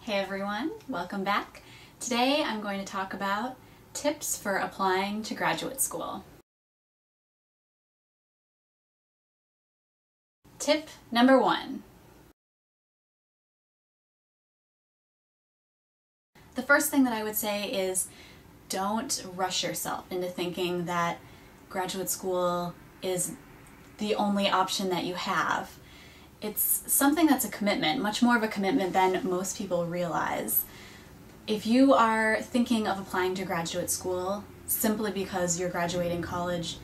Hey everyone, welcome back. Today I'm going to talk about tips for applying to graduate school. Tip number 1. The first thing that I would say is don't rush yourself into thinking that graduate school is the only option that you have. It's something that's a commitment, much more of a commitment than most people realize. If you are thinking of applying to graduate school simply because you're graduating college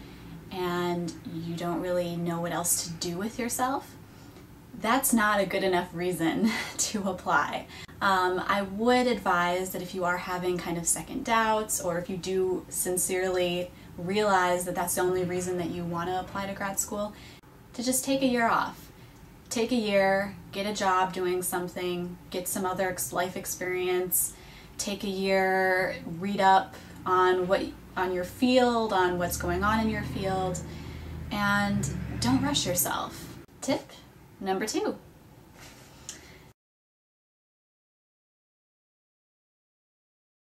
and you don't really know what else to do with yourself, that's not a good enough reason to apply. I would advise that if you are having kind of second doubts, or if you do sincerely realize that that's the only reason that you want to apply to grad school, to just take a year off. Take a year, get a job doing something, get some other life experience, take a year, read up on your field, on what's going on in your field, and don't rush yourself. Tip number 2.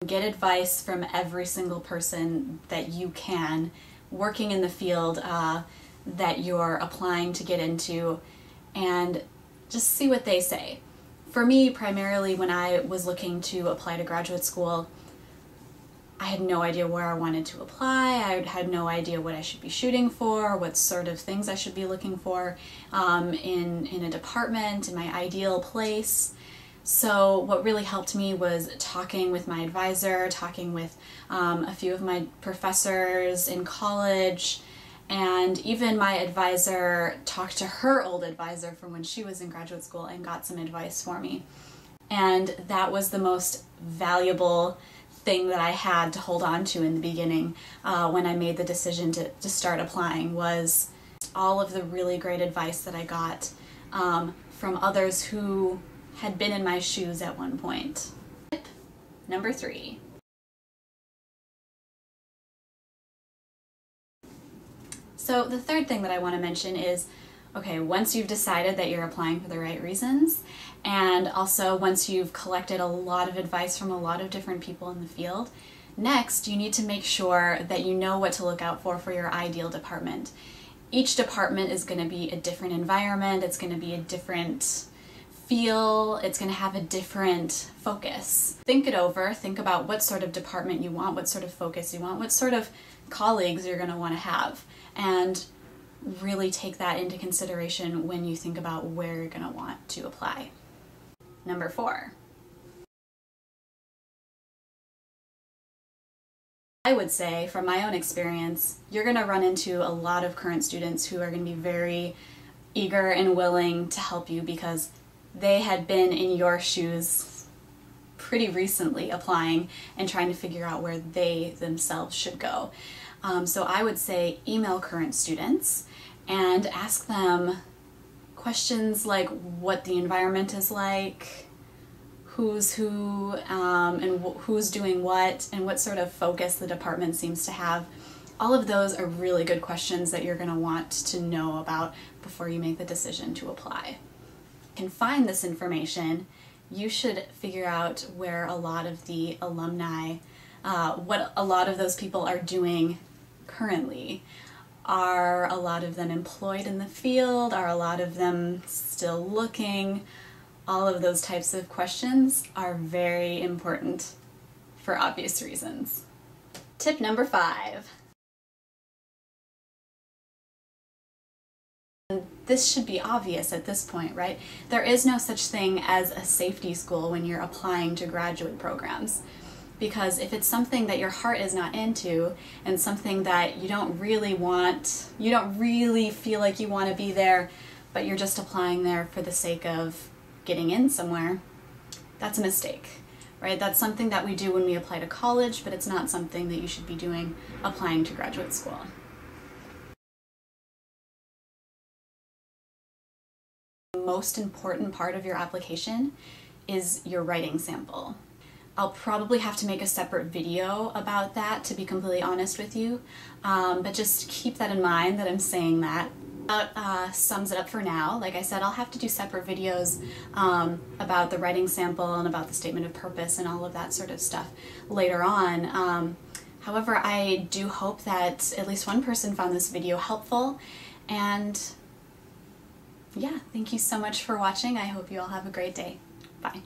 Get advice from every single person that you can working in the field that you're applying to get into, and just see what they say. For me, primarily when I was looking to apply to graduate school, I had no idea where I wanted to apply. I had no idea what I should be shooting for, what sort of things I should be looking for in a department, in my ideal place. So what really helped me was talking with my advisor, talking with a few of my professors in college, and even my advisor talked to her old advisor from when she was in graduate school and got some advice for me. And that was the most valuable thing that I had to hold on to in the beginning when I made the decision to start applying, was all of the really great advice that I got from others who had been in my shoes at one point. Tip number 3. So the third thing that I want to mention is, okay, once you've decided that you're applying for the right reasons, and also once you've collected a lot of advice from a lot of different people in the field, next you need to make sure that you know what to look out for your ideal department. Each department is going to be a different environment, it's going to be a different feel, it's going to have a different focus. Think it over, think about what sort of department you want, what sort of focus you want, what sort of colleagues you're going to want to have, and really take that into consideration when you think about where you're going to want to apply. Number 4. I would say, from my own experience, you're going to run into a lot of current students who are going to be very eager and willing to help you because they had been in your shoes pretty recently applying and trying to figure out where they themselves should go. So I would say email current students and ask them questions like what the environment is like, who's who, and who's doing what, and what sort of focus the department seems to have. All of those are really good questions that you're going to want to know about before you make the decision to apply. You can find this information. You should figure out where a lot of the alumni, what a lot of those people are doing currently. Are a lot of them employed in the field? Are a lot of them still looking? All of those types of questions are very important for obvious reasons. Tip number 5. This should be obvious at this point, right? There is no such thing as a safety school when you're applying to graduate programs. Because if it's something that your heart is not into and something that you don't really want, you don't really feel like you want to be there, but you're just applying there for the sake of getting in somewhere, that's a mistake, right? That's something that we do when we apply to college, but it's not something that you should be doing applying to graduate school. The most important part of your application is your writing sample. I'll probably have to make a separate video about that, to be completely honest with you, but just keep that in mind that I'm saying that. That sums it up for now. Like I said, I'll have to do separate videos about the writing sample and about the statement of purpose and all of that sort of stuff later on. However, I do hope that at least one person found this video helpful, and yeah, thank you so much for watching. I hope you all have a great day. Bye.